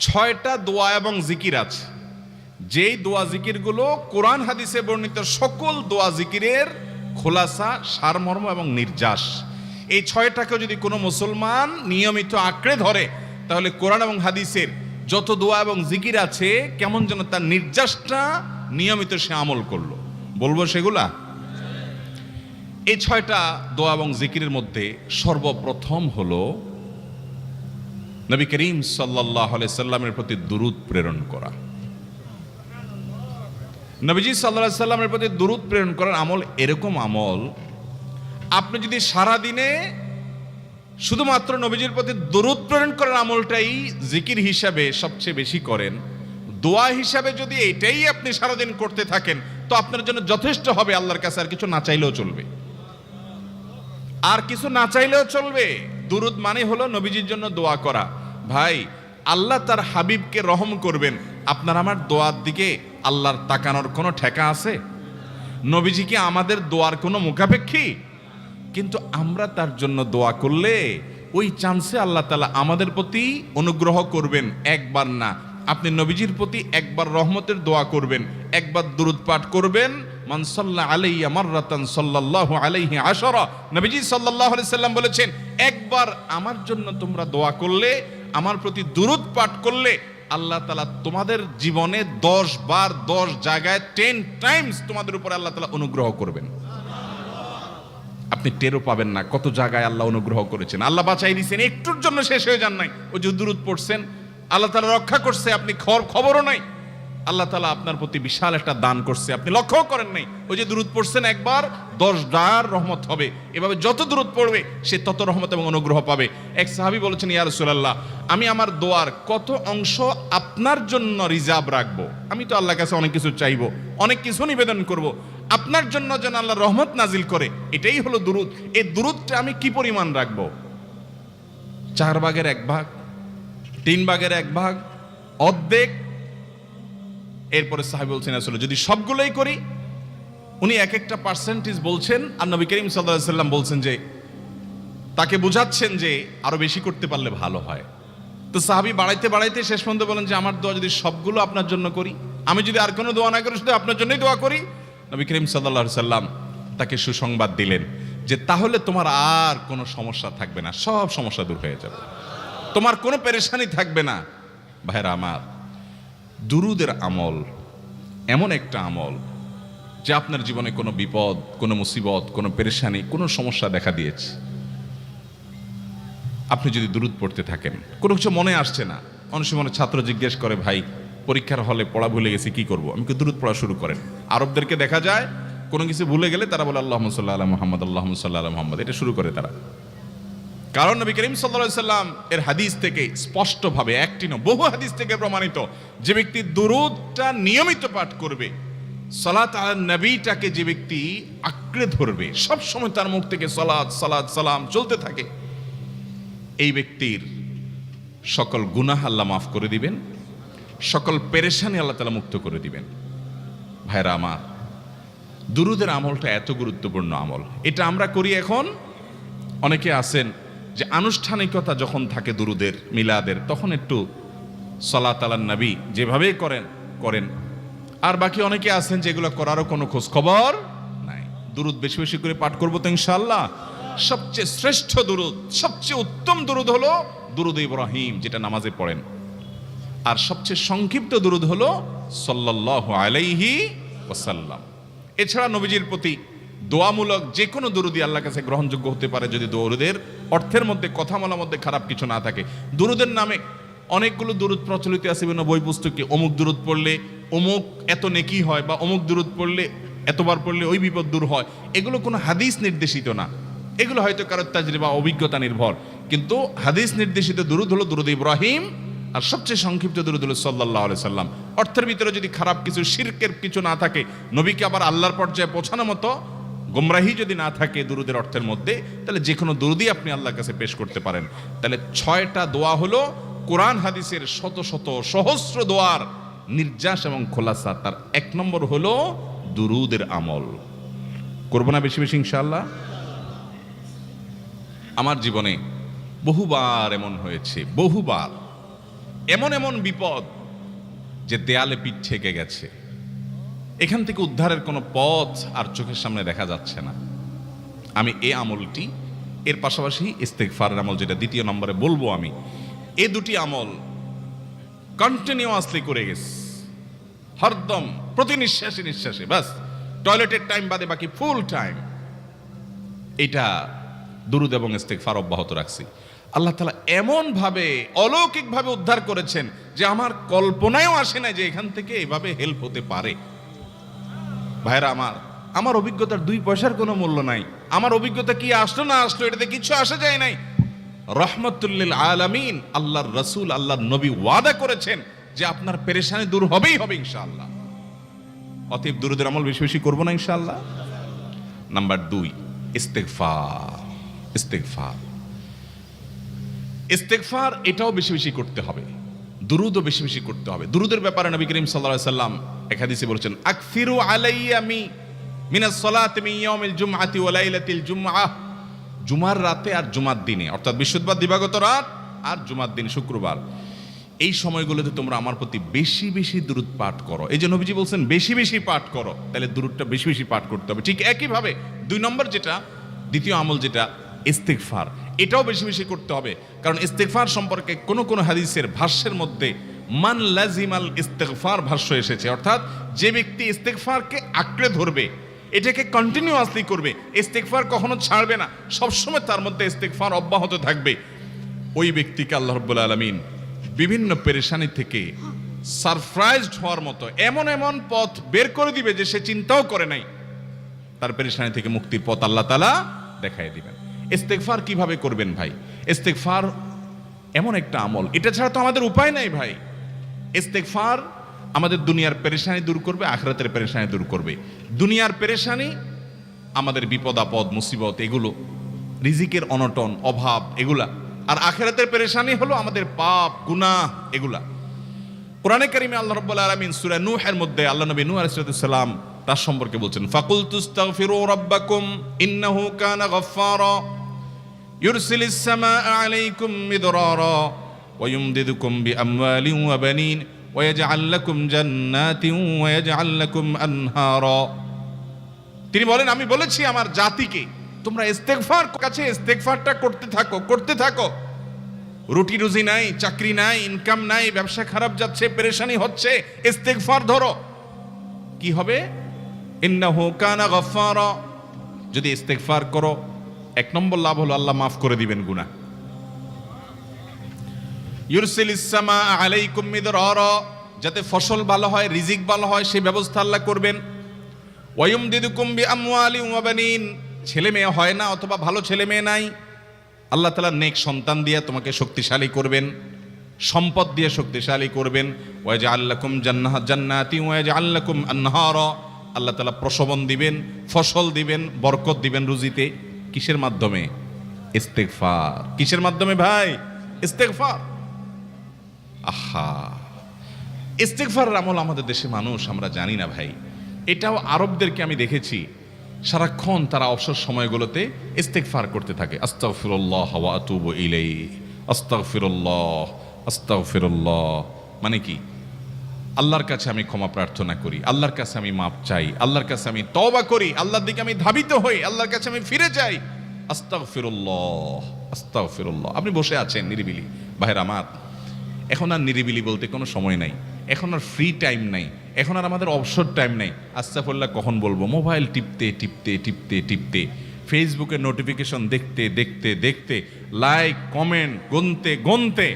6টা দোয়া এবং জিকির আছে, যেই দোয়া জিকিরগুলো কোরআন হাদিসে বর্ণিত সকল দোয়া জিকিরের খোলাসা, সারমর্ম এবং নির্যাস। এই 6টাকেও যদি কোনো মুসলমান নিয়মিত আঁকড়ে ধরে, তাহলে কোরআন এবং হাদিসের যত দোয়া এবং জিকির আছে কেমন যেন তার নির্যাসটা নিয়মিত সে আমল করলো। বলবো সেগুলা। এই 6টা দোয়া এবং জিকিরের মধ্যে সর্বপ্রথম হলো নবী করিম সাল্লাল্লাহু আলাইহি সাল্লামের প্রতি দুরূদ প্রেরণ করা। নবীজি সাল্লাল্লাহু আলাইহি সাল্লামের প্রতি দুরূদ প্রেরণ করার আমল এরকম আমল, আপনি যদি সারা দিনে শুধুমাত্র নবীজির প্রতি দুরূদ প্রেরণ করার আমলটাই জিকির হিসাবে সবচেয়ে বেশি করেন, দোয়া হিসাবে যদি এটাই আপনি সারাদিন করতে থাকেন, তো আপনার জন্য যথেষ্ট হবে। আল্লাহর কাছে আর কিছু না চাইলেও চলবে, আর কিছু না চাইলেও চলবে। দুরূদ মানে হলো নবীজির জন্য দোয়া করা। ভাই, আল্লাহ তার হাবিবকে রহম করবেন, আপনার আমার দোয়ার দিকে আল্লাহর তাকানোর কোনো ঠেকা আছে? নবীজি কি আমাদের দোয়ার কোনো মুখাপেক্ষী? কিন্তু আমরা তার জন্য দোয়া করলে ওই চান্সে আল্লাহ তাআলা আমাদের প্রতি অনুগ্রহ করবেন। একবার না, আপনি নবীজির প্রতি একবার রহমতের দোয়া করবেন, একবার দুরূদ পাঠ করবেন। মান সাল্লা আলাইয়া মাররাতান সাল্লাল্লাহু আলাইহি আশারা। নবীজি সাল্লাল্লাহু আলাইহি সাল্লাম বলেছেন, একবার আমার জন্য তোমরা দোয়া করলে, আমার প্রতি দুরূদ পাঠ করলে, আল্লাহ তাআলা তোমাদের জীবনে 10 বার 10 জায়গায় 10 টাইমস তোমাদের উপরে আল্লাহ তাআলা অনুগ্রহ করবেন। আপনি টেরও পাবেন না কত জায়গায় আল্লাহ অনুগ্রহ করেছেন। আল্লাহ বাঁচাই দিয়েছেন, একটুর জন্য শেষ হয়ে যান নাই। ওই যে দুরূদ পড়ছেন, আল্লাহ তাআলা রক্ষা করছে, আপনি খবরও নাই। আল্লাহ তাআলা আপনার প্রতি বিশাল একটা দান করছে, আপনি লক্ষ্যও করেন নাই। ওই যে দুরূদ পড়ছেন একবার, 10 বার রহমত হবে। এভাবে যত দুরূদ পড়বে সে তত রহমত এবং অনুগ্রহ পাবে। এক সাহাবী বলেছেন, ইয়া রাসূলুল্লাহ, আমি আমার দোয়ার কত অংশ আপনার জন্য রিজার্ভ রাখবো? আমি তো আল্লাহর কাছে অনেক কিছু চাইবো, অনেক কিছু নিবেদন করব, আপনার জন্য যেন আল্লাহ রহমত নাজিল করে, এটাই হলো দুরূদ। এই দুরূদটা আমি কি পরিমাণ রাখবো? 4 ভাগের 1 ভাগ, 3 ভাগের 1 ভাগ, অর্ধেক? এরপরে সাহাবী বলছেন, আসলে যদি সবগুলোই করি, উনি এক একটা পার্সেন্টেজ বলছেন, আর নবী করিম সাল্লাল্লাহু আলাইহি সাল্লাম বলছেন যে, তাকে বুঝাচ্ছেন যে আরো বেশি করতে পারলে ভালো হয়। তো সাহাবী বাড়াইতে বাড়াইতে শেষ পর্যন্ত বলেন যে, আমার দোয়া যদি সবগুলো আপনার জন্য করি, আমি যদি আর কোনো দোয়া না করি, শুধু আপনার জন্যই দোয়া করি, নবী করিম সাল্লাল্লাহু আলাইহি সাল্লাম তাকে সুসংবাদ দিলেন যে, তাহলে তোমার আর কোনো সমস্যা থাকবে না, সব সমস্যা দূর হয়ে যাবে, তোমার কোনো পেরেশানি থাকবে না। ভাইরা আমার, দুরূদের আমল এমন একটা আমল যে আপনার জীবনে কোনো বিপদ, কোনো মুসিবত, কোনো পেরেশানি, কোনো সমস্যা দেখা দিয়েছে, আপনি যদি দুরূদ পড়তে থাকেন, কোনো কিছু মনে আসছে না, অনেক সময় ছাত্র জিজ্ঞেস করে, ভাই পরীক্ষার হলে পড়া ভুলে গেছি, কি করব? আমি দুরূদ পড়া শুরু করেন। আরবদেরকে দেখা যায় কোনো কিছু ভুলে গেলে তারা বলে আল্লাহুম্মা সাল্লি আলা মুহাম্মদ, আল্লাহুম্মা সাল্লি আলা মুহাম্মদ, এটা শুরু করে তারা। কারণ নবী করিম সাল্লাল্লাহু আলাইহি সাল্লাম এর হাদিস থেকে স্পষ্টভাবে, একটি নয় বহু হাদিস থেকে প্রমাণিত, যে ব্যক্তি দুরূদটা নিয়মিত পাঠ করবে, সালাত আলা নবীটাকে যে ব্যক্তি আঁকড়ে ধরবে, সব সময় তার মুখ থেকে সালাত সালাত সালাম চলতে থাকে, এই ব্যক্তির সকল গুনাহ আল্লাহ মাফ করে দিবেন, সকল পেরেশানি আল্লাহ তাআলা মুক্ত করে দিবেন। ভাইরা আমার, দুরূদের আমলটা এত গুরুত্বপূর্ণ আমল, এটা আমরা করি। এখন অনেকে আছেন যে আনুষ্ঠানিকতা যখন থাকে দুরূদের, মিলাদের, তখন একটু সালাত আলা নবী যেভাবে করেন। আর বাকি অনেকে আছেন যেগুলো করারও কোনো খোঁজ খবর নাই। দুরূদ বেশি বেশি করে পাঠ করবো তো ইনশাআল্লাহ। সবচেয়ে শ্রেষ্ঠ দুরূদ, সবচেয়ে উত্তম দুরূদ হলো দুরূদ ইব্রাহিম, যেটা নামাজে পড়েন। আর সবচেয়ে সংক্ষিপ্ত দুরূদ হলো সাল্লাল্লাহু আলাইহি ওয়াসাল্লাম। এছাড়া নবীজির প্রতি দোয়ামূলক যে কোনো দুরূদই আল্লাহর কাছে গ্রহণযোগ্য হতে পারে, যদি দুরূদের অর্থের মধ্যে, কথা বলার মধ্যে খারাপ কিছু না থাকে। দুরূদের নামে অনেকগুলো দুরূদ প্রচলিত আছে বিভিন্ন বই পুস্তকে, অমুক দুরূদ পড়লে অমুক এত নেকি হয়, বা অমুক দুরূদ পড়লে এতবার পড়লে ওই বিপদ দূর হয়। এগুলো কোনো হাদিস নির্দেশিত না, এগুলো হয়তো কারো তাজরিবা, অভিজ্ঞতা নির্ভর। কিন্তু হাদিস নির্দেশিত দুরূদ হলো দুরূদ ইব্রাহিম, আর সবচেয়ে সংক্ষিপ্ত দুরূদ হলো সাল্লাল্লাহু আলাইহি সাল্লাম। অর্থের ভিতরে যদি খারাপ কিছু, শিরকের কিছু না থাকে, নবীকে আবার আল্লাহর পর্যায়ে পৌঁছানোর মতো গোমরাহি যদি না থাকে দুরূদের অর্থের মধ্যে, তাহলে যে কোনো দুরূদই আপনি আল্লাহর কাছে পেশ করতে পারেন। তাহলে 6টা দোয়া হলো কোরআন হাদিসের শত শত সহস্র দোয়ার নির্যাস এবং খোলাসা। তার 1 নম্বর হলো দুরূদের আমল। করবো না বেশি বেশি ইনশাআল্লাহ? আমার জীবনে বহুবার এমন হয়েছে, বহুবার এমন এমন বিপদ যে দেয়ালে পিঠ ঠেকে গেছে, এখান থেকে উদ্ধারের কোনো পথ আর চোখের সামনে দেখা যাচ্ছে না। আমি এই আমলটি, এর পাশাপাশি ইস্তেগফারের আমল যেটা দ্বিতীয় নম্বরে বলবো আমি, এই দুটি আমল কন্টিনিউয়াসলি করে গেছি হরদম, প্রতি নিঃশ্বাসে নিঃশ্বাসে, বাস টয়লেটের টাইম বাদে বাকি ফুল টাইম এটা দুরুদ এবং ইস্তেগফার অব্যাহত রাখছি। আল্লাহ তাআলা এমন ভাবে অলৌকিক ভাবে উদ্ধার করেছেন যে আমার কল্পনায়ও আসে না যে এখান থেকে এভাবে হেল্প হতে পারে। ভাইরা আমার অভিজ্ঞতার 2 পয়সার কোনো মূল্য নাই। আমার অভিজ্ঞতা কি আসলো না আসলো এটাতে কিছু আসা যায় নাই। রহমতুল্লিল আলামিন আল্লাহর রাসূল, আল্লাহর নবী ওয়াদা করেছেন যে আপনার পেরেশানি দূর হবেই হবে ইনশাআল্লাহ। অতএব দুরুদের আমল বেশি বেশি করবো না ইনশাআল্লাহ। নাম্বার 2, ইস্তেগফার। ইস্তেগফার ইস্তেগফার এটাও বেশি বেশি করতে হবে, দুরুদও বেশি বেশি করতে হবে। দুরুদের ব্যাপারে নবী করিম সাল্লাল্লাহু আলাইহি সাল্লাম এক হাদিসে বলেছেন, আকসিরু আলাইয়া মিনাস সালাতি মিন ইয়াউমিল জুমআতি ওয়া লাইলাতিল জুমআহ। জুমার রাতে আর জুমার দিনে, অর্থাৎ বৃহস্পতিবার দিবাগত রাত আর জুমার দিন শুক্রবার, এই সময়গুলোতে তোমরা আমার প্রতি বেশি বেশি দুরুদ পাঠ করো। এই যে নবীজি বলছেন বেশি বেশি পাঠ করো, তাহলে দুরুদটা বেশি বেশি পাঠ করতে হবে। ঠিক একইভাবে 2 নম্বর যেটা, দ্বিতীয় আমল যেটা ইস্তেগফার, এটাও বেশি বেশি করতে হবে। কারণ ইস্তেগফার সম্পর্কে কোন কোন হাদিসের ভাষ্যের মধ্যে মান লাজিমাল ইস্তেগফার ভাষ্য এসেছে, অর্থাৎ যে ব্যক্তি ইস্তেগফারকে আঁকড়ে ধরবে, এটাকে কন্টিনিউয়াসলি করবে, ইস্তেগফার কখনো ছাড়বে না, সবসময় তার মধ্যে ইস্তেগফার অব্যাহত থাকবে, ওই ব্যক্তিকে আল্লাহ রাব্বুল আলামিন বিভিন্ন পেরেশানি থেকে সারপ্রাইজড হওয়ার মতো এমন এমন পথ বের করে দিবে যে সে চিন্তাও করে নাই। তার পেরেশানি থেকে মুক্তির পথ আল্লাহ তাআলা দেখায় দিবেন। ইস্তেগফার কিভাবে করবেন ভাই? ইস্তেগফার এমন একটা আমল, এটা ছাড়া তো আমাদের উপায় নাই ভাই। ইস্তেগফার আমাদের দুনিয়ার পেরেশানি দূর করবে, আখিরাতের পেরেশানি দূর করবে। দুনিয়ার পেরেশানি আমাদের বিপদ আপদ মুসিবত, এগুলো রিজিকের অনটন অভাব এগুলা, আর আখিরাতের পেরেশানি হলো আমাদের পাপ গুনাহ এগুলা। কোরআনে কারিমে আল্লাহ রাব্বুল আলামিন সূরা নূহের মধ্যে আল্লাহ নবী নূহ আলাইহিস সালাম তার সম্পর্কে বলছেন, ফাকুলতুস্তাগফিরু রাব্বাকুম ইন্নাহু কানা গাফফারা ইউরসিলিস সামাআ আলাইকুম মিদরারা ওয়া ইউমদিদুকুম বিআমওয়ালিন ওয়া বানিন ওয়া ইয়াজআল লাকুম জান্নাতিন ওয়া ইয়াজআল লাকুম আনহারা। তিনি বলেন, আমি বলেছি আমার জাতিকে তোমরা ইস্তেগফার কাছে ইস্তেগফারটা করতে থাকো। রুটি রুজি নাই, চাকরি নাই, ইনকাম নাই, ব্যবসা খারাপ যাচ্ছে, পেরেশানি হচ্ছে, ইস্তেগফার ধরো, কি হবে? ইন্নাহু কানা গাফফারা। যদি ইস্তেগফার করো, 1 নম্বর লাভ হলো আল্লাহ মাফ করে দিবেন গুনাহ। ইউরসিলিস সামাআ আলাইকুম মিদরারা, যাতে ফসল ভালো হয়, রিজিক ভালো হয়, সেই ব্যবস্থা আল্লাহ করবেন। ওয়া ইউমদিদুকুম বিআমওয়ালিন ওয়া বানিন, ছেলে মেয়ে হয় না অথবা ভালো ছেলে মেয়ে নাই, আল্লাহ তাআলা নেক সন্তান দিয়ে তোমাকে শক্তিশালী করবেন, সম্পদ দিয়ে শক্তিশালী করবেন। ওয়া ইয়াজআল লাকুম জান্নাতিন ওয়া ইয়াজআল লাকুম আনহারা, আল্লাহ তাআলা প্রসবন দিবেন, ফসল দিবেন, বরকত দিবেন রুজিতে। কিসের মাধ্যমে? ইস্তেগফার। কিসের মাধ্যমে ভাই? ইস্তেগফার। আহা, ইস্তেগফারের আমল আমাদের দেশে মানুষ আমরা জানি না ভাই। এটাও আরবদেরকে আমি দেখেছি সারাক্ষণ তারা অবসর সময়গুলোতে ইস্তেগফার করতে থাকে, আস্তাগফিরুল্লাহ ওয়া আতুবু ইলাইহি, আস্তাগফিরুল্লাহ আস্তাগফিরুল্লাহ। মানে কি? আল্লাহর কাছে আমি ক্ষমা প্রার্থনা করি, আল্লাহর কাছে আমি মাপ চাই, আল্লাহর কাছে আমি তওবা করি, আল্লাহর দিকে আমি ধাবিত হই, আল্লাহর কাছে আমি ফিরে যাই, আস্তাগফিরুল্লাহ আস্তাগফিরুল্লাহ। আপনি বসে আছেন নিরিবিলি, ভাইরা আমার, এখন আর নিরিবিলি বলতে কোনো সময় নাই, এখন আর ফ্রি টাইম নাই, এখন আর আমাদের অবসর টাইম নাই। আস্তাগফিরুল্লাহ কখন বলবো? মোবাইল টিপতে টিপতে টিপতে টিপতে, ফেসবুকের নোটিফিকেশন দেখতে দেখতে দেখতে, লাইক কমেন্ট গুনতে গুনতে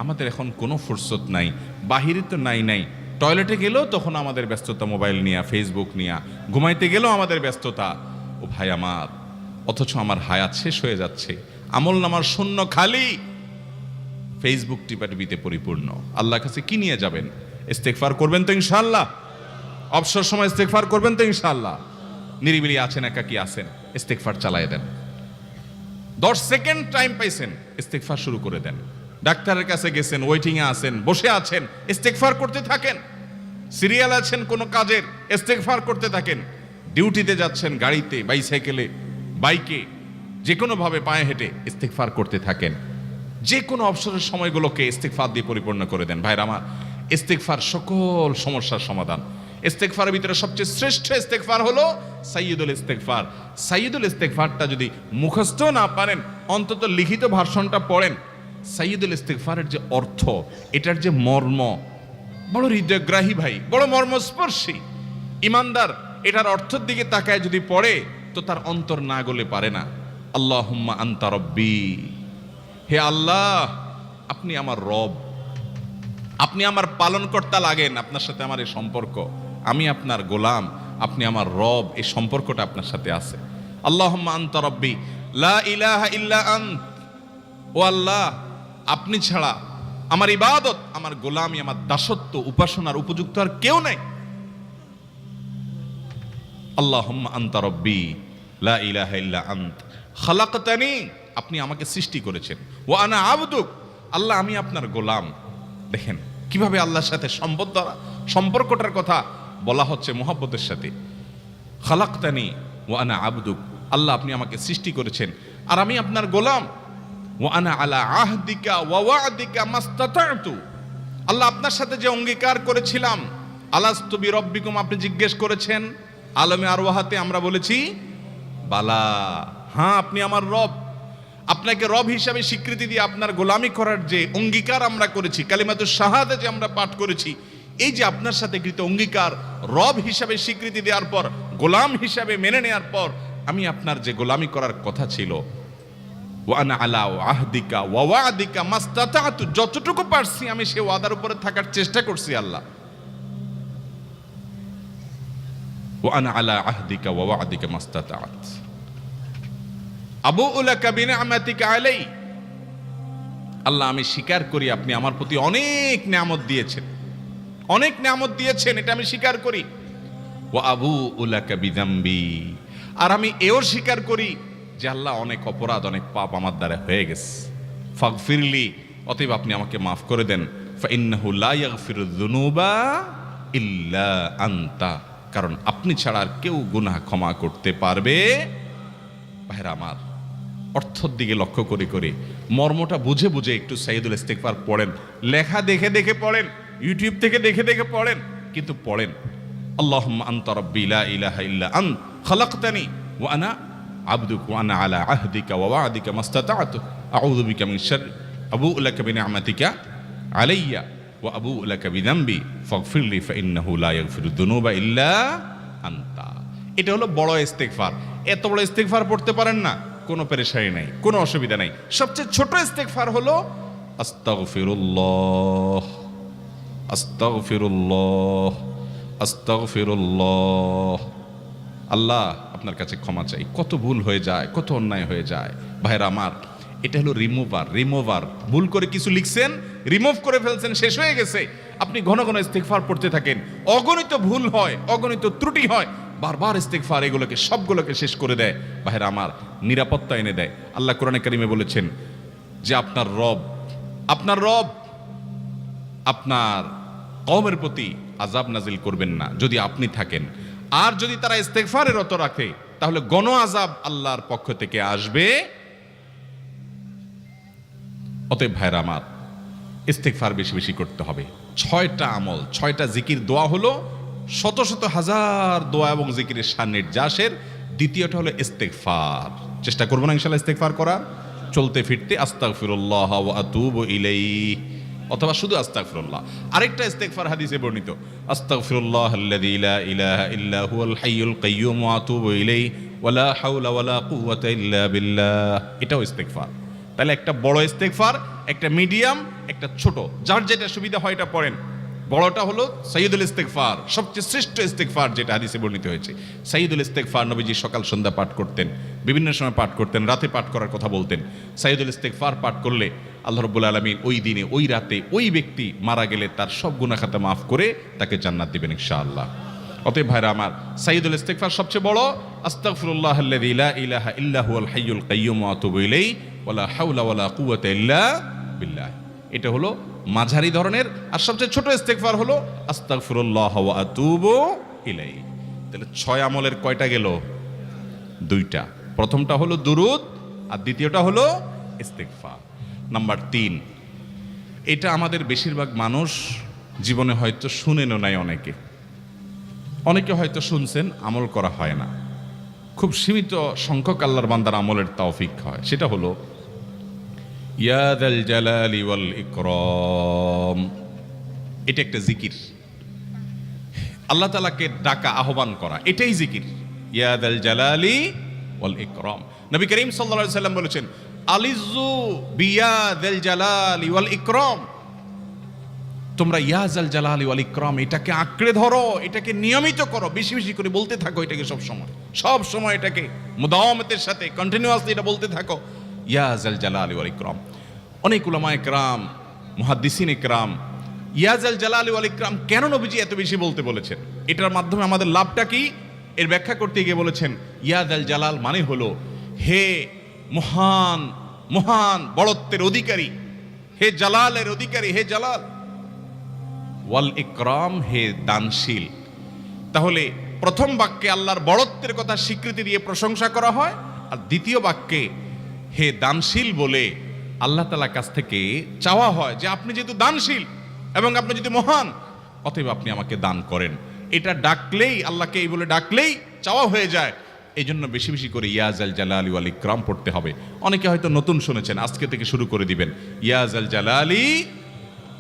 আমাদের এখন কোনো ফুরসত নাই। বাহিরে তো নাই, টয়লেটে গেলেও তখন আমাদের ব্যস্ততা মোবাইল নিয়ে, ফেসবুক নিয়ে, ঘুমাইতে গেলেও আমাদের ব্যস্ততা। ও ভাই আমার, অথচ আমার হায়াত শেষ হয়ে যাচ্ছে, আমল নামার শূন্য খালি, ফেসবুক টিপাটিপিতে পরিপূর্ণ। আল্লাহর কাছে কি নিয়ে যাবেন? ইস্তেগফার করবেন তো ইনশাআল্লাহ? অবসর সময় ইস্তেগফার করবেন তো ইনশাআল্লাহ? নিরিবিলি আছেন, একাকী আছেন, ইস্তেগফার চালায় দেন। 10 সেকেন্ড টাইম পাইছেন, ইস্তেগফার শুরু করে দেন। ডাক্তারের কাছে গেছেন, ওয়েটিং এ আছেন, বসে আছেন, ইস্তেগফার করতে থাকেন। সিরিয়াল আছেন কোনো কাজের, ইস্তেগফার করতে থাকেন। ডিউটিতে যাচ্ছেন, গাড়িতে, বাইসাইকেলে, বাইকে, যে কোনো ভাবে পায়ে হেঁটে ইস্তেগফার করতে থাকেন। যে কোনো অবসরের সময়গুলোকে ইস্তেগফার দিয়ে পরিপূর্ণ করে দেন। ভাইরা আমার, ইস্তেগফার সকল সমস্যার সমাধান। ইস্তেগফারের ভিতরে সবচেয়ে শ্রেষ্ঠ ইস্তেগফার হলো সাইয়্যিদুল ইস্তেগফার। সাইয়্যিদুল ইস্তেগফারটা যদি মুখস্থ না পারেন, অন্তত লিখিত ভার্সনটা পড়েন। সাইয়্যিদুল ইস্তেগফারের যে অর্থ, এটার যে মর্ম, বড় হৃদয়গ্রাহী ভাই, বড় মর্মস্পর্শী। ইমানদার এটার অর্থের দিকে তাকায় যদি পড়ে, তো তার অন্তর না গলে পারে না। আল্লাহুম্মা আনতা রব্বি, হে আল্লাহ আপনি আমার রব, আপনি আমার পালনকর্তা লাগেন। আপনার সাথে আমার এই সম্পর্ক, আমি আপনার গোলাম, আপনি আমার রব, এই সম্পর্কটা আপনার সাথে আছে। আল্লাহুম্মা আনতা রব্বি লা ইলাহা ইল্লা আন্ত, ও আল্লাহ আপনি ছাড়া আমার ইবাদত, আমার গোলামি, আমার দাসত্ব, উপাসনার উপযুক্ত আর কেউ নাই। আল্লাহুম্মা আনতা রব্বি লা ইলাহা ইল্লা আন্ত খালাকতানি, আপনি আমাকে সৃষ্টি করেছেন। ওয়া আনা আবদুক, আল্লাহ আমি আপনার গোলাম। দেখেন কিভাবে আল্লাহর সাথে সম্পর্কটার কথা বলা হচ্ছে মুহাব্বতের সাথে। খালাকতানি ওয়া আনা আবদুক, আল্লাহ আপনি আমাকে সৃষ্টি করেছেন আর আমি আপনার গোলাম। ওয়া আনা আলা আহদিকা ওয়া ওয়া'দিকা মাস্তাতা'তু, আল্লাহ আপনার সাথে যে অঙ্গীকার করেছিলাম, আলাস্তু বিরব্বিকুম, আপনি জিজ্ঞেস করেছেন। আলমে আরওয়াহাতে আমরা বলেছি বালা, হ্যাঁ আপনি আমার রব। আপনাকে রব হিসাবে স্বীকৃতি দিয়ে আপনার গোলামি করার যে অঙ্গীকার আমরা করেছি, কালিমাতুশ শাহাদা যে আমরা পাঠ করেছি, এই যে আপনার সাথে কৃত অঙ্গীকার, রব হিসাবে স্বীকৃতি দেওয়ার পর, গোলাম হিসাবে মেনে নেওয়ার পর, আমি আপনার যে গোলামি করার কথা ছিল, ওয়া আনা আলা আহদিকা ওয়া ওয়া'দিকা মাস্তাতা'তু, যতটুকু পারছি আমি সে ওয়াদার উপরে থাকার চেষ্টা করছি আল্লাহ। ওয়া আনা আলা আহদিকা ওয়া ওয়া'দিকা মাস্তাতা'ত আবুউ লাকা বিনি'মাতিকা আলাই, আল্লাহ আমি স্বীকার করি আপনি আমার প্রতি অনেক নিয়ামত দিয়েছেন, অনেক নিয়ামত দিয়েছেন, এটা আমি স্বীকার করি। ওয়া আবুউ লাকা বিযামবি, আর আমি এও স্বীকার করি যে আল্লাহ অনেক অপরাধ, অনেক পাপ আমার দ্বারা হয়ে গেছে। ফাগফিরলি, অতএব আপনি আমাকে মাফ করে দেন। ফাইন্নাহু লা ইয়াগফিরুয যুনুবা ইল্লা আনতা, কারণ আপনি ছাড়া আর কেউ গুনাহ ক্ষমা করতে পারবে। ভাইরা আমার, অর্থের দিকে লক্ষ্য করে করে, মর্মটা বুঝে বুঝে একটু সাইয়্যিদুল ইস্তেগফার পড়েন। লেখা দেখে দেখে পড়েন, ইউটিউব থেকে দেখে দেখে পড়েন, কিন্তু পড়েন। আল্লাহুম্মা আনতা রাব্বি লা ইলাহা ইল্লা আন্ত খালাকতানি ওয়া আনা আবদুক ওয়া আনা আলা আহদিকা ওয়া ওয়া'দিকা মাস্তাতা'তু আউযু বিকা মিন শাররি আবুউ লাকা বিনি'মাতিকা আলাইয়া ওয়া আবুউ লাকা বিযামবি ফাগফিরলি ফাইন্নাহু লা ইয়াগফিরুয যুনুবা ইল্লা আনতা। এটা হলো বড় ইস্তেগফার। এত বড় ইস্তেগফার পড়তে পারেন না, কোনো পেরেশানি নাই, কোনো অসুবিধা নাই। সবচেয়ে ছোট ইস্তেগফার হলো আস্তাগফিরুল্লাহ আস্তাগফিরুল্লাহ আস্তাগফিরুল্লাহ। আল্লাহ আপনার কাছে ক্ষমা চাই, কত ভুল হয়ে যায়, কত অন্যায় হয়ে যায়। ভাইরা আমার, এটা হলো রিমুভার। ভুল করে কিছু লিখছেন, রিমুভ করে ফেলছেন, শেষ হয়ে গেছে। আপনি ঘন ঘন ইস্তেগফার পড়তে থাকেন, অগণিত ভুল হয়, অগণিত ত্রুটি হয়, বারবার ইস্তেগফার এগুলোকে সবগুলোকে শেষ করে দেয়। ভাইরা আমার, নিরাপত্তা এনে দেয়। আল্লাহ কোরআনে কারিমে বলেছেন যে আপনার রব আপনার কওমের প্রতি আযাব নাজিল করবেন না যদি আপনি থাকেন। আর যদি তারা ইস্তেগফারে রত রাখে, তাহলে গণ আযাব আল্লাহর পক্ষ থেকে আসবে। অতএব ভাইরা আমার, ইস্তেগফার বেশি বেশি করতে হবে। 6টা আমল, 6টা জিকির, দোয়া হলো শত শত হাজার দোয়া এবং জিকিরের সান্নিধ্যাসের। দ্বিতীয়টা হলো ইস্তেগফার। চেষ্টা করবো না ইনশাআল্লাহ ইস্তেগফার করার, চলতে ফিরতে আস্তাগফিরুল্লাহ ওয়া আতুবু ইলাইহি, অথবা শুধু আস্তাগফিরুল্লাহ। আরেকটা ইস্তেগফার হাদিসে বর্ণিত, আস্তাগফিরুল্লাহাল্লাযী লা ইলাহা ইল্লা হুয়াল হাইয়ুল কাইয়্যুম ওয়া আতুবু ইলাইহি ওয়া লা হাওলা ওয়া লা কুওয়াতা ইল্লা বিল্লাহ। এটাও ইস্তেগফার। তাহলে একটা বড় ইস্তেগফার, একটা মিডিয়াম, একটা ছোট, যার যেটা সুবিধা হয় এটা পড়েন। বড়টা হলো সাইয়্যিদুল ইস্তেগফার, সবচেয়ে শ্রেষ্ঠ ইস্তেগফার যেটা হাদিসে বর্ণিত হয়েছে। সাইয়্যিদুল ইস্তেগফার নবীজি সকাল সন্ধ্যা পাঠ করতেন, বিভিন্ন সময় পাঠ করতেন, রাতে পাঠ করার কথা বলতেন। সাইয়্যিদুল ইস্তেগফার পাঠ করলে আল্লাহ রাব্বুল আলামিন ওই দিনে, ওই রাতে, ওই ব্যক্তি মারা গেলে তার সব গুনাহ খাতা মাফ করে তাকে জান্নাত দিবেন ইনশাআল্লাহ। অতএব ভাইরা আমার, সাইয়্যিদুল ইস্তেগফার সবচেয়ে বড় আস্তাগফিরুল্লাহাল্লাযী লা ইলাহা ইল্লা হুয়াল হাইয়ুল কাইয়্যুম ওয়া আতুবু ইলাইহি ওয়া লা হাওলা ওয়া লা কুওয়াতা ইল্লা বিল্লাহ। এটা হলো মাঝারি ধরনের। আর সবচেয়ে ছোট ইস্তেগফার হলো আস্তাগফিরুল্লাহ ওয়া আতুবু ইলাইহি। তাহলে 6 আমলের কয়টা গেল? 2টা। প্রথমটা হলো দুরুদ আর দ্বিতীয়টা হলো ইস্তেগফার। নাম্বার 3, এটা আমাদের বেশিরভাগ মানুষ জীবনে হয়তো শুনেনও নাই, অনেকে হয়তো শুনছেন, আমল করা হয় না। খুব সীমিত সংখ্যক আল্লাহর বান্দার আমলের তৌফিক হয়। সেটা হলো ইয়া যাল জালালি ওয়াল ইকরাম। এটা একটা জিকির, আল্লাহ তাআলাকে ডাকা, আহ্বান করা, এটাই জিকির। ইয়া যাল জালালি ওয়াল ইকরাম। নবী করিম সাল্লাল্লাহু আলাইহি সাল্লাম বলেছেন, আলিজু বিয়া যাল জালালি ওয়াল ইকরাম। তোমরা ইয়া যাল জালালি ওয়াল ইকরাম এটাকে আঁকড়ে ধরো, এটাকে নিয়মিত করো, বেশি বেশি করে বলতে থাকো এটাকে সব সময় এটাকে মুদাওয়ামাতের সাথে কন্টিনিউয়াসলি এটা বলতে থাকো, ইয়া যাল জালালি ওয়াল ইকরাম। অনেক উলামায়ে কেরাম, মুহাদ্দিসিনে কেরাম ইয়া যাল জালালি ওয়াল ইকরাম কেন নবীজি এত বেশি বলতে বলেছেন, এটার মাধ্যমে আমাদের লাভটা কি, এর ব্যাখ্যা করতে গিয়ে বলেছেন ইয়া যাল জালাল মানে হলো হে মহান মহান বড়ত্বের অধিকারী, হে জালালের অধিকারী, হে জালাল। ওয়াল ইকরাম হে দানশীল। তাহলে প্রথম বাক্যে আল্লাহর বড়ত্বের কথা স্বীকৃতি দিয়ে প্রশংসা করা হয়, আর দ্বিতীয় বাক্যে হে দানশীল বলে আল্লাহ তাআলার কাছ থেকে চাওয়া হয় যে আপনি যেহেতু দানশীল এবং আপনি যদি মহান, অতএব আপনি আমাকে দান করেন। এটা ডাকলেই, আল্লাহকে এই বলে ডাকলেই চাওয়া হয়ে যায়। এই জন্য বেশি বেশি করে ইয়া যাল জালালি ওয়াল ইকরাম পড়তে হবে। অনেকে হয়তো নতুন শুনেছেন, আজকে থেকে শুরু করে দিবেন ইয়া যাল জালালি,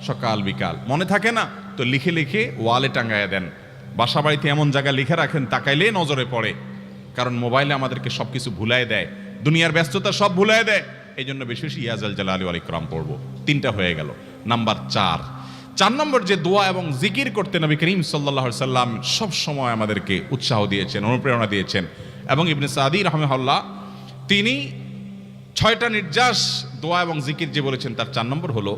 সকাল বিকাল মনে থাকে না তো লিখে লিখে ওয়ালে টাঙ্গায়া দেন। বাসা বাড়িতে এমন জায়গায় লিখে রাখেন তাকাইলে নজরে পড়ে, কারণ মোবাইলে আমাদেরকে সবকিছু ভুলাই দেয়, দুনিয়ার ব্যস্ততা সব ভুলাই দেয়। এই জন্য বেশি বেশি ইয়া যাল জালালি ওয়াল ইকরাম পড়বো। 3টা হয়ে গেল। নাম্বার 4 নম্বর যে দোয়া এবং জিকির করতে নবী করিম সাল্লাল্লাহু আলাইহি সাল্লাম সব সময় আমাদেরকে উৎসাহ দিয়েছেন, অনুপ্রেরণা দিয়েছেন। এবং ইবনে সাদি রাহিমাহুল্লাহ তিনি 6টা নির্যাস দোয়া এবং জিকির যে বলেছেন তার 4 নম্বর হলো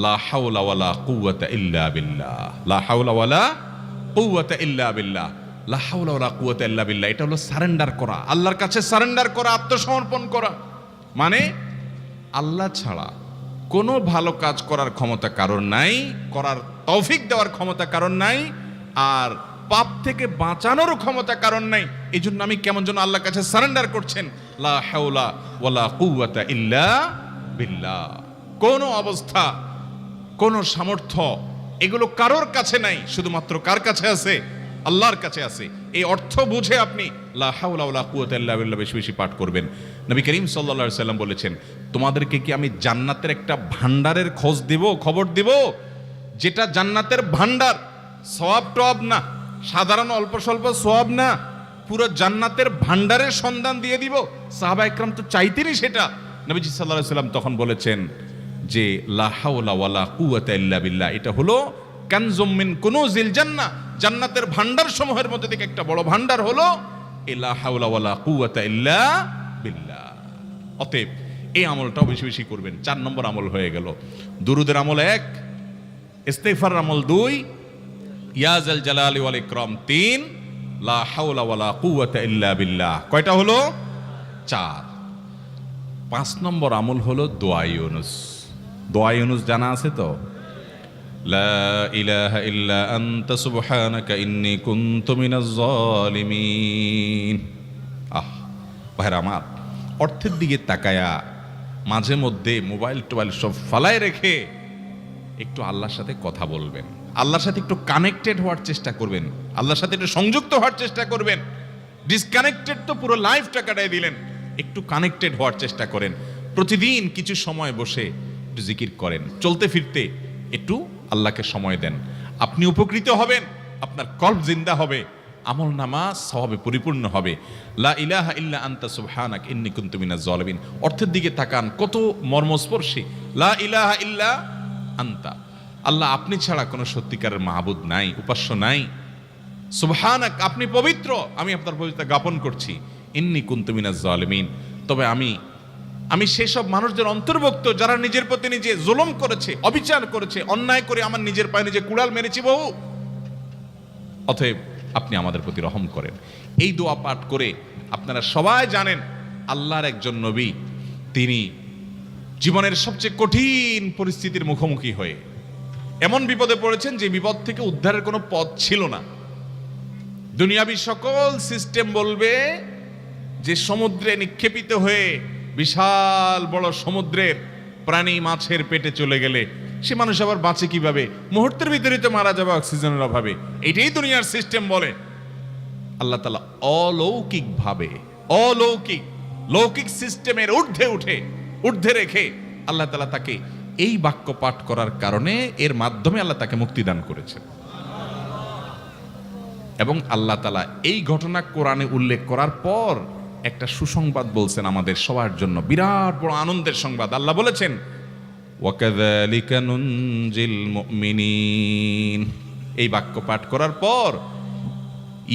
লা হাওলা ওয়ালা কুওয়াতা ইল্লা বিল্লাহ। লা হাওলা ওয়ালা কুওয়াতা ইল্লা বিল্লাহ। লা হাওলা ওয়ালা কুওয়াতা ইল্লা বিল্লাহ এটা হলো সারেন্ডার করা, আল্লাহর কাছে সারেন্ডার করা, আত্মসমর্পণ করা। মানে আল্লাহ ছাড়া কোনো ভালো কাজ করার ক্ষমতা কারণ নাই, করার তৌফিক দেওয়ার ক্ষমতা কারণ নাই, আর পাপ থেকে বাঁচানোরও ক্ষমতা কারণ নাই। এই জন্য আমি কেমন যেন আল্লাহর কাছে সারেন্ডার করছেন, লা হাওলা ওয়ালা কুওয়াতা ইল্লা বিল্লাহ। কোনো অবস্থা, কোনো সামর্থ্য এগুলো কারোর কাছে নাই, শুধুমাত্র কার কাছে আছে? আল্লাহর কাছে আছে। এই অর্থ বুঝে আপনি লা হাওলা ওয়ালা কুওয়াতা ইল্লা বিল্লাহ বেশি বেশি পাঠ করবেন। নবী করিম সাল্লাল্লাহু আলাইহি সাল্লাম বলেছেন, তোমাদেরকে কি আমি জান্নাতের একটা ভান্ডারের খবর দেব, যেটা জান্নাতের ভান্ডার, সওয়াব টওয়াব না, সাধারণ অল্প স্বল্প সওয়াব না, পুরো জান্নাতের ভান্ডারের সন্ধান দিয়ে দিব। সাহাবা ইকরাম তো চাইতেনই সেটা। নবীজি সাল্লাল্লাহু আলাইহি সাল্লাম তখন বলেছেন যে লা হাওলা ওয়ালা কুওয়াতা ইল্লা বিল্লাহ এটা হলো কানজুম মিন কুনুজিল জান্নাহ, জান্নাতের ভান্ডার সমূহের মধ্যে থেকে একটা বড় ভান্ডার হলো লা হাওলা ওয়ালা কুওয়াতা ইল্লা বিল্লাহ। অতএব এই আমলটাও বেশি বেশি করবেন। 4 নম্বর আমল হয়ে গেল। দুরুদের আমল 1, ইস্তিগফারের আমল 2, ইয়া যাল জালালি ওয়াল ইকরাম 3, লা হাওলা ওয়ালা কুওয়াতা ইল্লা বিল্লাহ। কয়টা হলো? 4। 5 নম্বর আমল হলো দোয়া ইউনুস। দোয়া ইউনুস জানা আছে তো? লা ইলাহা ইল্লা আনতা সুবহানাকা ইন্নী কুনতু মিনাজ জালিমিন। ভাইরা আমার, অর্থের দিকে তাকায়া মাঝে মধ্যে মোবাইল টোবাইল সব ফালায় রেখে একটু আল্লাহর সাথে কথা বলবেন, আল্লাহর সাথে একটু কানেক্টেড হওয়ার চেষ্টা করবেন, আল্লাহর সাথে একটু সংযুক্ত হওয়ার চেষ্টা করবেন। ডিসকানেক্টেড তো পুরো লাইফটা কাটাই দিলেন, একটু কানেক্টেড হওয়ার চেষ্টা করেন। প্রতিদিন কিছু সময় বসে একটু জিকির করেন, চলতে ফিরতে একটু আল্লাহকে সময় দেন। আপনি উপকৃত হবেন, আপনার কল্ব জিন্দা হবে, আমল নামা সওয়াবে পরিপূর্ণ হবে। লা ইলাহা ইল্লা আনতা সুবহানাকা ইন্নী কুনতু মিনাজ জালিমিন। অর্থের দিকে তাকান, কত মর্মস্পর্শী। লা ইলাহা ইল্লা আনতা, আল্লাহ আপনি ছাড়া কোনো সত্যিকারের মাহবুদ নাই, উপাস্য নাই। সুবহানাক, আপনি পবিত্র, আমি আপনার পবিত্রতা জ্ঞাপন করছি। ইন্নী কুনতু মিনাজ জালিমিন, তবে আমি সেসব মানুষদের অন্তর্ভুক্ত যারা নিজের প্রতি নিজে জুলুম করেছে, অবিচার করেছে, অন্যায় করে আমার নিজের পায়ে নিজে কুড়াল মেরেছি বহু। অতএব আপনি আমাদের প্রতি রহম করেন। এই দোয়া পাঠ করে আপনারা সবাই জানেন আল্লাহর একজন নবী, তিনি জীবনের সবচেয়ে কঠিন পরিস্থিতির মুখোমুখি হয়ে এমন বিপদে পড়েছেন যে বিপদ থেকে উদ্ধারের কোনো পথ ছিল না। দুনিয়াবী সকল সিস্টেম বলবে যে সমুদ্রে নিক্ষেপিত হয়ে বিশাল বড় সমুদ্রের প্রাণী মাছের পেটে চলে গেলে সে মানুষ আবার বাঁচে কিভাবে? মুহূর্তের ভিতরে তো মারা যাবে অক্সিজেনের অভাবে। এটাই দুনিয়ার সিস্টেম বলে। আল্লাহ তাআলা অলৌকিক ভাবে, অলৌকিক লৌকিক সিস্টেমের ঊর্ধ্বে রেখে আল্লাহ তাআলা তাকে এই বাক্য পাঠ করার কারণে এর মাধ্যমে আল্লাহ তাকে মুক্তি দান করেছেন। এবং আল্লাহ তাআলা এই ঘটনা কোরআনে উল্লেখ করার পর একটা সুসংবাদ বলছেন আমাদের সবার জন্য, বিরাট বড় আনন্দের সংবাদ। আল্লাহ বলেছেন, ওয়াকাযালিকা নুনজিল মুমিনিন। এই বাক্য পাঠ করার পর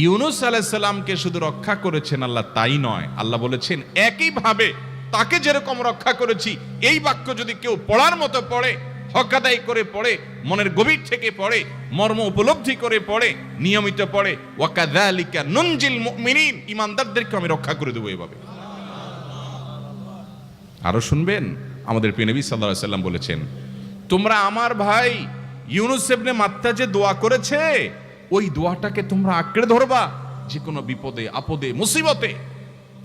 ইউনূস আলাইহিস সালামকে শুধু রক্ষা করেছেন আল্লাহ, তাই নয়, আল্লাহ বলেছেন একইভাবে তাকে যেরকম রক্ষা করেছি, এই বাক্য যদি কেউ পড়ার মতো পড়ে, হক আদায় করে পড়ে, মনের গভীর থেকে পড়ে, মর্ম উপলব্ধি করে পড়ে, নিয়মিত পড়ে, ওয়াকাযালিকা নুনজিল মুমিনিন, ঈমানদারদেরকে আমি রক্ষা করে দেব এভাবে। আরো শুনবেন, আমাদের প্রিয় নবী সাল্লাল্লাহু আলাইহি সাল্লাম বলেছেন, তোমরা আমার ভাই ইউনূস ইবনে মাত্তা যে দোয়া করেছে, ওই দোয়াটাকে তোমরা আঁকড়ে ধরবা, যে কোনো বিপদে আপদে মুসিবতে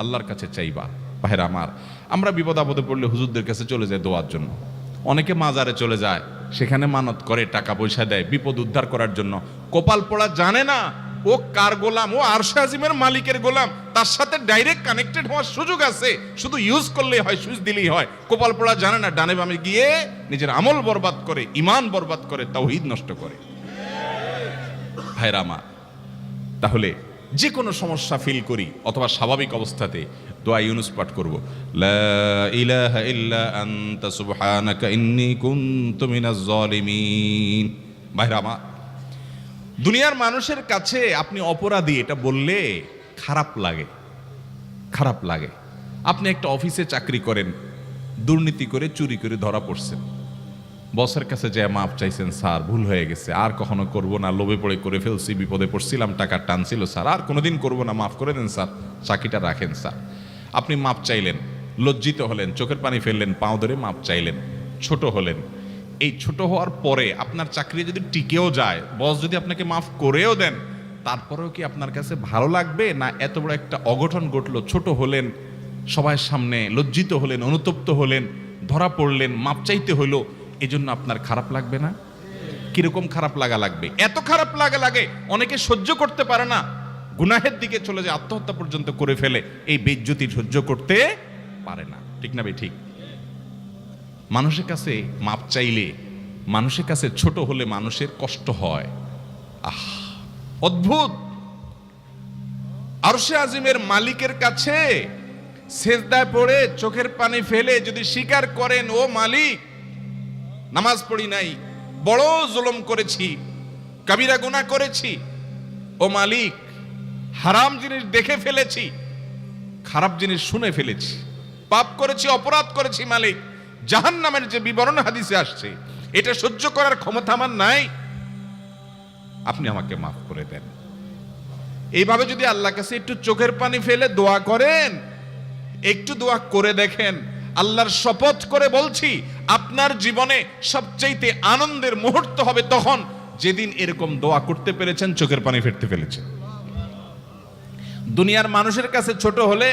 আল্লাহর কাছে চাইবা। ভাইরা আমার, আমরা বিপদ আপদে পড়লে হুজুরদের কাছে চলে যায় দোয়ার জন্য, অনেকে মাজারে চলে যায়, সেখানে মানত করে, টাকা পয়সা দেয় বিপদ উদ্ধার করার জন্য। কপাল পোড়া জানে না ও কার গোলাম, ও আরশে আজিমের মালিকের গোলাম, তার সাথে ডাইরেক্ট কানেক্টেড হওয়ার সুযোগ আছে, শুধু ইউজ করলেই হয়, সুইচ দিলেই হয়। কপাল পোড়া জানে না, ডানে বামে গিয়ে নিজের আমল বরবাদ করে, ঈমান বরবাদ করে, তাওহীদ নষ্ট করে। ভাইরা আমার, তাহলে যে কোনো সমস্যা ফিল করি অথবা স্বাভাবিক অবস্থাতে দোয়া ইউনূস পাঠ করব, লা ইলাহা ইল্লা আনতা সুবহানাকা ইন্নী কুনতু মিনাজ জালিমিন। ভাইরা আমার, দুনিয়ার মানুষের কাছে আপনি অপরাধী এটা বললে খারাপ লাগে। আপনি একটা অফিসে চাকরি করেন, দুর্নীতি করে চুরি করে ধরা পড়ছেন, বসের কাছে যায় মাপ চাইছেন, স্যার ভুল হয়ে গেছে, আর কখনো করব না, লোভে পড়ে করে ফেলছি, বিপদে পড়ছিলাম, টাকা টানছিল স্যার, আর কোনোদিন করব না, মাফ করে দেন স্যার, চাকরিটা রাখেন স্যার। আপনি মাপ চাইলেন, লজ্জিত হলেন, চোখের পানি ফেললেন, পাও ধরে মাপ চাইলেন, ছোট হলেন। এই ছোট হওয়ার পরে আপনার চাকরি যদি টিকেও যায়, বস যদি আপনাকে মাফ করেও দেন, তারপরেও কি আপনার কাছে ভালো লাগবে? না এত বড় একটা অঘটন ঘটলো, ছোট হলেন, সবার সামনে লজ্জিত হলেন, অনুতপ্ত হলেন, ধরা পড়লেন, মাপ চাইতে হলো, এজন্য আপনার খারাপ লাগবে না? কিরকম খারাপ লাগবে? এত খারাপ লাগে অনেকে সহ্য করতে পারে না, গুনাহের দিকে চলে যায়, আত্মহত্যা পর্যন্ত করে ফেলে, এই বেইজ্জতি সহ্য করতে পারে না। ঠিক না ভাই? ঠিক। মানুষের কাছে মাপ চাইলে, মানুষের কাছে ছোট হলে মানুষের কষ্ট হয়। অদ্ভুত। আরশে আজিমের মালিকের কাছে সেজদায় পড়ে চোখের পানি ফেলে যদি স্বীকার করেন, ও মালিক, নামাজ পড়ি নাই, বড় জুলুম করেছি, কাবিরা গুনাহ করেছি, ও মালিক, হারাম জিনিস দেখে ফেলেছি, খারাপ জিনিস শুনে ফেলেছি, পাপ করেছি, অপরাধ করেছি মালিক, জাহান্নামের যে বিবরণ হাদিসে আসছে, এটা সহ্য করার ক্ষমতা আমার নাই, আপনি আমাকে মাফ করে দেন। এইভাবে যদি আল্লাহর কাছে একটু চোখের পানি ফেলে দোয়া করেন, একটু দোয়া করে দেখেন, আল্লাহর শপথ করে বলছি, আপনার জীবনে সবচেয়ে আনন্দের মুহূর্ত হবে তখন যেদিন এরকম দোয়া করতে পেরেছেন, চোখের পানি ফেলতে পেরেছেন। দুনিয়ার মানুষের কাছে ছোট হলে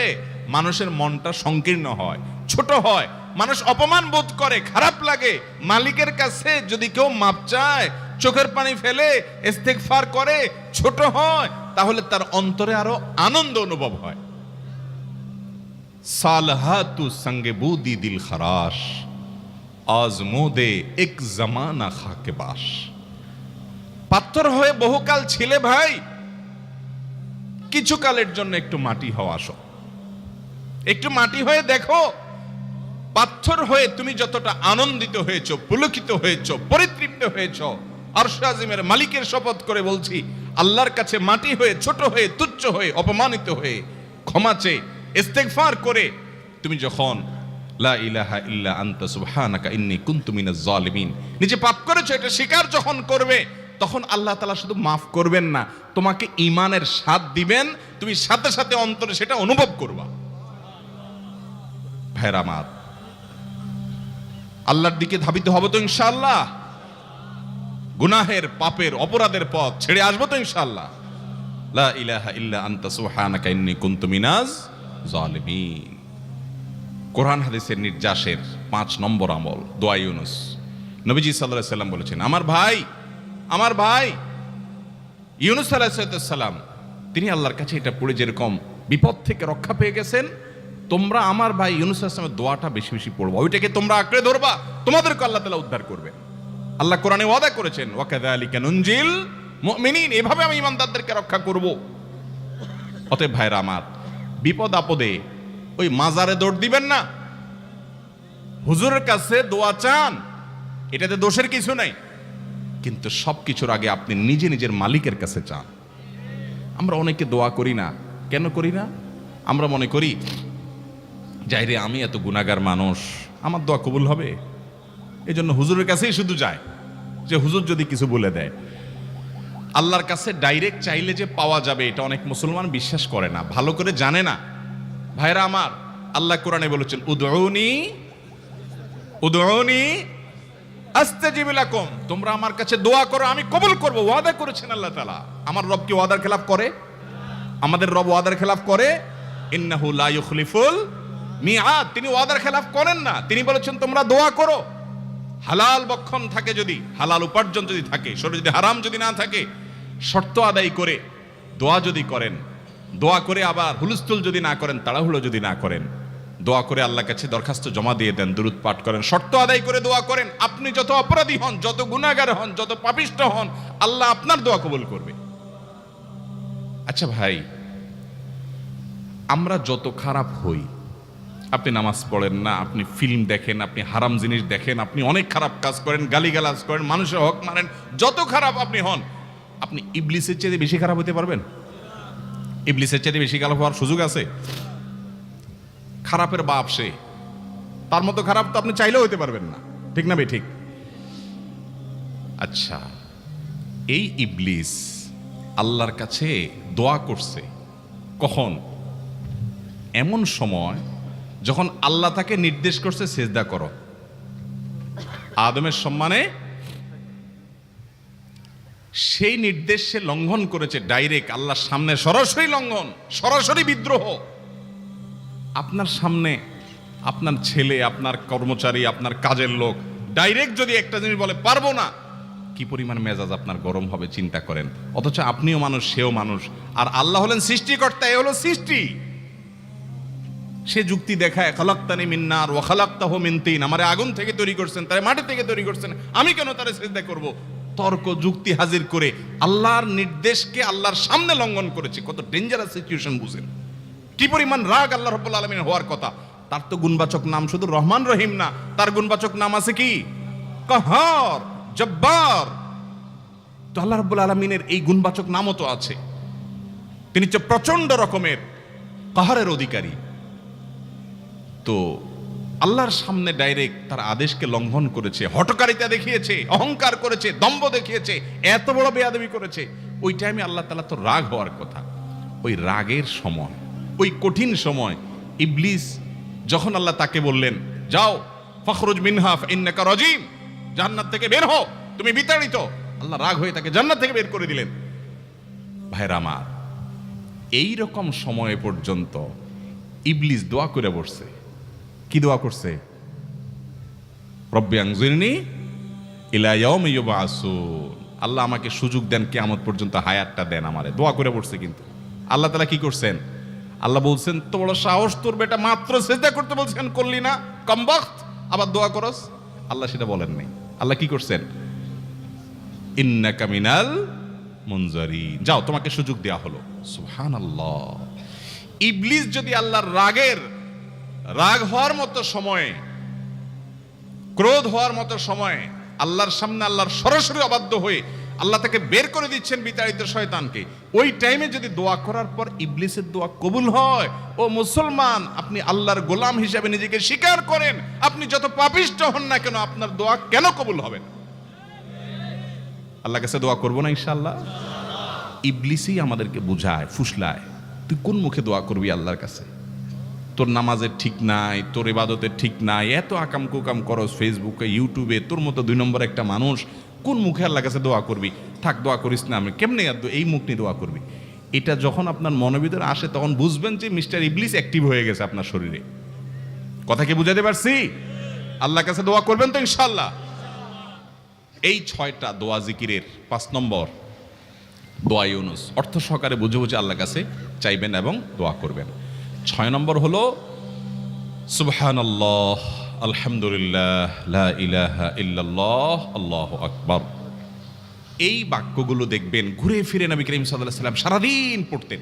মানুষের মনটা সংকীর্ণ হয়, ছোট হয়, মানুষ অপমান বোধ করে, খারাপ লাগে। মালিকের কাছে যদি কেউ মাপ চায়, চোখের পানি ফেলে, ইস্তেগফার করে, ছোট হয়, তাহলে তার অন্তরে আরো আনন্দ অনুভব হয়। সালহাতু সঙ্গে বুদি দিল খরাশ, আজমোদে এক জামানা খাকে বাস। পাথর হয়ে বহুকাল ছিলে ভাই, কিছু কালের জন্য একটু মাটি হও, আসো, একটু মাটি হয়ে দেখো। পাথর হয়ে তুমি যতটা আনন্দিত হয়েছো, পুলকিত হয়েছো, পরিতৃপ্ত হয়েছো, আরশে আজিমের মালিকের শপথ করে বলছি, আল্লাহর কাছে মাটি হয়ে, ছোট হয়ে, তুচ্ছ হয়ে, অপমানিত হয়ে, ক্ষমা চেয়ে, ইস্তেগফার করে তুমি যখন লা ইলাহা ইল্লা আনতা সুবহানাকা ইন্নী কুনতু মিনাজ জালিমিন, নিজে পাপ করেছো এটা স্বীকার যখন করবে, তখন আল্লাহ তাআলা শুধু মাফ করবেন না, তোমাকে ঈমানের স্বাদ দিবেন, তুমি সাথে সাথে অন্তরে সেটা অনুভব করবা। ভাইরা আমার, আল্লাহর দিকে ধাবিত হব তো ইনশাআল্লাহ, গুনাহের, পাপের, অপরাধের পথ ছেড়ে আসবো তো ইনশাআল্লাহ। লা ইলাহা ইল্লা আনতা সুবহানাকা ইন্নী কুনতু মিনাজ জালিমিন। কোরআন হাদিসের নির্যাসের 5 নম্বর আমল দোয়া ইউনুস। নবীজি সাল্লাল্লাহু আলাইহি সাল্লাম বলেছেন, আমার ভাই ইউনুস আলাইহিস সালাম তিনি আল্লাহর কাছে এটা পড়ে যেরকম বিপদ থেকে রক্ষা পেয়ে গেছেন, তোমরা আমার ভাই ইউনুস আলাইহিস সালামের দোয়াটা বেশি বেশি পড়বা, ওইটাকে তোমরা আঁকড়ে ধরবা, তোমাদেরকে আল্লাহ তাআলা উদ্ধার করবে। আল্লাহ কোরআনে ওয়াদা করেছেন, ওয়া কাযালিকা নুনজিল মুমিনিন, এভাবে আমি ঈমানদারদেরকে রক্ষা করব। অতএব ভাইরা আমার, বিপদ আপদে ওই মাজারে দৌড় দিবেন না, হুজুরের কাছে দোয়া চান, এটাতে দোষের কিছু নাই, কিন্তু সবকিছুর আগে আপনি নিজে নিজের মালিকের কাছে চান। আমরা অনেকে দোয়া করি না, কেন করি না? আমরা মনে করি যাইরে আমি এত গুনাহগার মানুষ, আমার দোয়া কবুল হবে, এই জন্য হুজুরের কাছেই শুধু যায়, যে হুজুর যদি কিছু বলে দেয়। আল্লাহর কাছে ডাইরেক্ট চাইলে যে পাওয়া যাবে এটা অনেক মুসলমান বিশ্বাস করে না, ভালো করে জানে না। ভাইরা আমার, আল্লাহ কোরআনে বলেছেন, উদউনি আস্তাজিব লাকুম, তোমরা আমার কাছে দোয়া করো, আমি কবুল করব। ওয়াদা করেছেন আল্লাহ তাআলা। আমার রব কি ওয়াদার খেলাফ করে? আমাদের রব ওয়াদার খেলাফ করে? ইন্নাহু লা ইউখলিফুল মিআদ, তিনি ওয়াদার খেলাফ করেন না। তিনি বলেছেন তোমরা দোয়া করো, হালাল বক্ষণ থাকে, যদি হালাল উপার্জন যদি থাকে, শরীরে যদি হারাম যদি না থাকে, শর্ত আদায় করে দোয়া যদি করেন, দোয়া করে আবার হুলস্থুল যদি না করেন, তাড়াহুড়ো যদি না করেন, দোয়া করে আল্লাহর কাছে দরখাস্ত জমা দিয়ে দেন, দুরূদ পাঠ করেন, শর্ত আদায় করে দোয়া করেন, আপনি যত অপরাধী হন, যত গুনাহগার হন, যত পাপিষ্ঠ হন, আল্লাহ আপনার দোয়া কবুল করবে। আচ্ছা ভাই, আমরা যত খারাপ হই, আপনি নামাজ পড়েন না, আপনি ফিল্ম দেখেন, আপনি হারাম জিনিস দেখেন, আপনি অনেক খারাপ কাজ করেন, গালিগালাজ করেন, মানুষের হক মারেন, যত খারাপ আপনি হন, আপনি ইবলিসের চেয়ে বেশি খারাপ হতে পারবেন? ইবলিসের চেয়ে বেশি খারাপ হওয়ার সুযোগ আছে? খারাপের বাপ সে, তার মতো খারাপ তো আপনি চাইলেও হতে পারবেন না, ঠিক না ভাই? ঠিক। আচ্ছা, এই ইবলিস আল্লাহর কাছে দোয়া করছে কখন? এমন সময় যখন আল্লাহ তাকে নির্দেশ করছে সিজদা করো, আদমের সম্মানে। সেই নির্দেশ সে লঙ্ঘন করেছে, ডাইরেক্ট আল্লাহর সামনে সরাসরি লঙ্ঘন, সরাসরি বিদ্রোহ। আপনার সামনে আপনার ছেলে, আপনার কর্মচারী, আপনার কাজের লোক ডাইরেক্ট যদি একটা জিনিস বলে পারবো না, কি পরিমাণ মেজাজ আপনার গরম হবে চিন্তা করেন। অথচ আপনিও মানুষ, সেও মানুষ, আর আল্লাহ হলেন সৃষ্টিকর্তা, এ হলো সৃষ্টি। সে যুক্তি দেখায়, খালাক্তানি মিন নার ওয়া খালাক্তাহু মিন তিন, আমারে আগুন থেকে তৈরি করছেন, তারে মাটি থেকে তৈরি করছেন, আমি কেন তারে সিজদা করব? তর্ক যুক্তি হাজির করে আল্লাহর নির্দেশকে আল্লাহর সামনে লঙ্ঘন করেছে। কত ডেঞ্জারাস সিচুয়েশন বুঝেন, কি পরিমাণ রাগ আল্লাহ রাব্বুল আলামিন হওয়ার কথা। তার তো গুণবাচক নাম শুধু রহমান রহিম না, তার গুণবাচক নাম আছে কি? কাহার, জব্বার। তো আল্লাহ রাব্বুল আলামিনের এই গুণবাচক নামও তো আছে। তিনি তো প্রচন্ড রকমের কাহারের অধিকারী। তো আল্লাহর সামনে ডাইরেক্ট তার আদেশকে লঙ্ঘন করেছে, হঠকারিতা দেখিয়েছে, অহংকার করেছে, দম্ভ দেখিয়েছে, এত বড় বেয়াদবি করেছে। ওই টাইমে আল্লাহ তাআলা তো রাগ হওয়ার কথা। ওই রাগের সময়, ওই কঠিন সময় ইবলিস যখন আল্লাহ তাকে বললেন, যাও ফখরুজ মিনহা ফাইন্নাকা রাজিম, জান্নাত থেকে বের হও, তুমি বিতাড়িত, আল্লাহ রাগ হয়ে তাকে জান্নাত থেকে বের করে দিলেন। ভাইরা আমার, এই রকম সময় পর্যন্ত ইবলিস দোয়া করে বসছে। কি দোয়া করছে? রব্বি আনজিরনি ইলা ইয়াউমি ইউবআসুন, আল্লাহ আমাকে সুযোগ দেন, কিয়ামত পর্যন্ত হায়াতটা দেন আমারে, দোয়া করে বসছে। কিন্তু আল্লাহ তাআলা কি করছেন? আল্লাহ বলছেন, তো বড় সাহস তোর, বেটা মাত্র সিজদা করতে বলছেন, করলি না, কমবখত, আবার দোয়া করস? আল্লাহ সেটা বলেন নাই। আল্লাহ কি করছেন? ইন্নাকা মিনাল মুনজারিন, যাও তোমাকে সুযোগ দেয়া হলো। সুবহানাল্লাহ। ইবলিস যদি আল্লাহর রাগ হওয়ার মতো সময়ে, ক্রোধ হওয়ার মতো সময়ে আল্লাহর সামনে আল্লাহর সরাসরি অবাধ্য হয়ে আল্লাহ তাকে বের করে দিচ্ছেন বিতাড়িত শয়তানকে, ওই টাইমে যদি দোয়া করার পর ইবলিসের দোয়া কবুল হয়, ও মুসলমান, আপনি আল্লাহর গোলাম হিসেবে নিজেকে স্বীকার করেন, আপনি যত পাপিষ্ঠ হন না কেন, আপনার দোয়া কেন কবুল হবে না? আল্লাহর কাছে দোয়া করবো না ইনশাআল্লাহ? ইবলিসই আমাদেরকে বুঝায়, ফুসলায়, তুই কোন মুখে দোয়া করবি আল্লাহর কাছে? তোর নামাজের ঠিক নাই, তোর ইবাদতের ঠিক নাই, এত আকাম কুকাম করস ফেসবুকে, ইউটিউবে, তোর মতো 2 নম্বর একটা মানুষ, কোন মুখে আল্লাহর কাছে দোয়া করবি? থাক, দোয়া করিস না, আমি কেমনে এই মুখ নিয়ে দোয়া করবি? এটা যখন আপনার মনের ভিতরে আসে, তখন বুঝবেন যে মিস্টার ইবলিস অ্যাক্টিভ হয়ে গেছে আপনার শরীরে। কথা কি বুঝাতে পারছি? আল্লাহর কাছে দোয়া করবেন তো ইনশাআল্লাহ। এই 6টা দোয়া জিকিরের 5 নম্বর দোয়া ইউনুস, অর্থ সহকারে বুঝে বুঝে আল্লাহর কাছে চাইবেন এবং দোয়া করবেন। 6 নম্বর হলো সুবহানাল্লাহ, আলহামদুলিল্লাহ, লা ইলাহা ইল্লাল্লাহ, আল্লাহু আকবার। এই বাক্যগুলো দেখবেন ঘুরে ফিরে নবী করিম সাল্লাল্লাহু আলাইহি ওয়াসাল্লাম সারাদিন পড়তেন।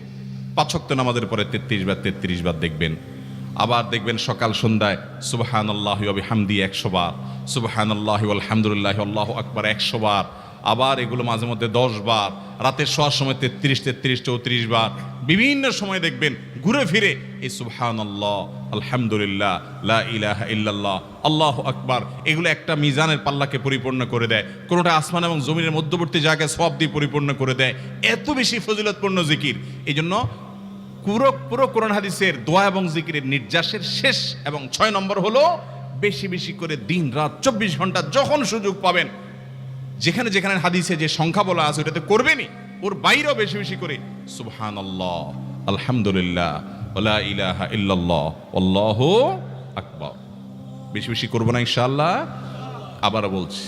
5 ওয়াক্ত নামাজের পরে 33 বার দেখবেন। আবার দেখবেন সকাল সন্ধ্যায় সুবহানাল্লাহি ওয়া বিহামদি 100 বার, সুবহানাল্লাহি ওয়াল হামদুলিল্লাহি আল্লাহু আকবার 100 বার। আবার এগুলো মাঝে মধ্যে 10 বার, রাতের শোয়ার সময় 33, 34 বার। বিভিন্ন সময় দেখবেন ঘুরে ফিরে এই সুবহানাল্লাহ, আলহামদুলিল্লাহ, লা ইলাহা ইল্লাল্লাহ, আল্লাহু আকবার, এগুলো একটা মিজানের পাল্লাকে পরিপূর্ণ করে দেয়। কোনোটা আসমান এবং জমিনের মধ্যবর্তী জায়গায় সওয়াব দিয়ে পরিপূর্ণ করে দেয়। এত বেশি ফজিলতপূর্ণ জিকির। এই জন্য পুরো কোরআন হাদিসের দোয়া এবং জিকিরের নির্যাসের শেষ এবং 6 নম্বর হলো বেশি বেশি করে দিন রাত 24 ঘন্টা যখন সুযোগ পাবেন, যেখানে যেখানে হাদিসে যে সংখ্যা বলা আছে ওটাতে করবেনই, ওর বাইরেও বেশি বেশি করে সুবহানাল্লাহ, আলহামদুলিল্লাহ, লা ইলাহা ইল্লাল্লাহ, আল্লাহু আকবার বেশি বেশি করব না ইনশাআল্লাহ। আবারও বলছি,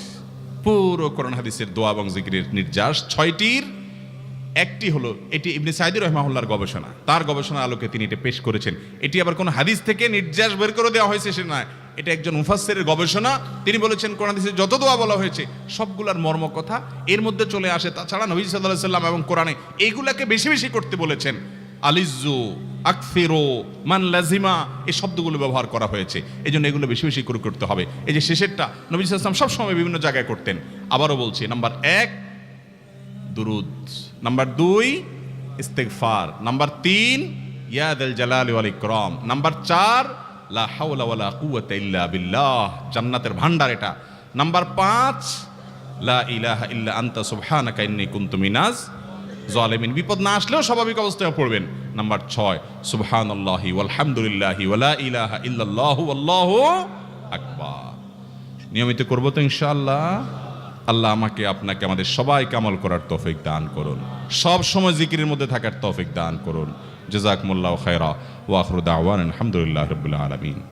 পুরো কোরআন হাদিসের দোয়া এবং জিকিরের নির্যাস 6টির একটি হলো, এটি ইবনে সাঈদী রাহিমাহুল্লাহর গবেষণা, তার গবেষণার আলোকে তিনি এটা পেশ করেছেন। এটি আবার কোন হাদিস থেকে নির্যাস বের করে দেওয়া হয়েছে সে নয়, এটা একজন মুফাসসিরের গবেষণা। তিনি বলেছেন কোরআন হাদিসে যত দোয়া বলা হয়েছে সবগুলোর মর্ম কথা এর মধ্যে চলে আসে। তাছাড়া নবী সাল্লাল্লাহু আলাইহি সাল্লাম এবং কোরআনে এইগুলাকে বেশি বেশি করতে বলেছেন। আলিজ্জু, আকসিরু, মান লাজিমা, এই শব্দগুলো ব্যবহার করা হয়েছে। এই জন্য এগুলো বেশি বেশি করে করতে হবে। এই যে শেষেরটা নবী সাল্লাল্লাহু আলাইহি ওয়াসাল্লাম সবসময় বিভিন্ন জায়গায় করতেন। আবারও বলছি, নাম্বার 1 দুরুদ, নাম্বার 2 ইস্তিগফার, নাম্বার 3 ইয়া যাল জালালি ওয়াল ইকরাম, নাম্বার 4 লা হাওলা ওয়ালা কুওয়াতা ইল্লা বিল্লাহ, জান্নাতের ভান্ডার এটা, নাম্বার 5 লা ইলাহা ইল্লা আনতা সুবহানাকা ইন্নী কুনতু মিনাজ জালিমিন, বিপদ না আসলেও স্বাভাবিক অবস্থায় পড়বেন। নাম্বার 6 সুবহানাল্লাহি ওয়াল হামদুলিল্লাহি ওয়া লা ইলাহা ইল্লাল্লাহু আল্লাহু আকবার। নিয়মিত করব তো ইনশাআল্লাহ। আল্লাহ আমাকে আপনাকে আমাদের সবাইকে আমল করার তৌফিক দান করুন, সব সময় জিকিরের মধ্যে থাকার তৌফিক দান করুন। জাযাকুমুল্লাহু খায়রা ওয়া আখিরু দাওয়ানা আলহামদুলিল্লাহি রাব্বিল আলামিন।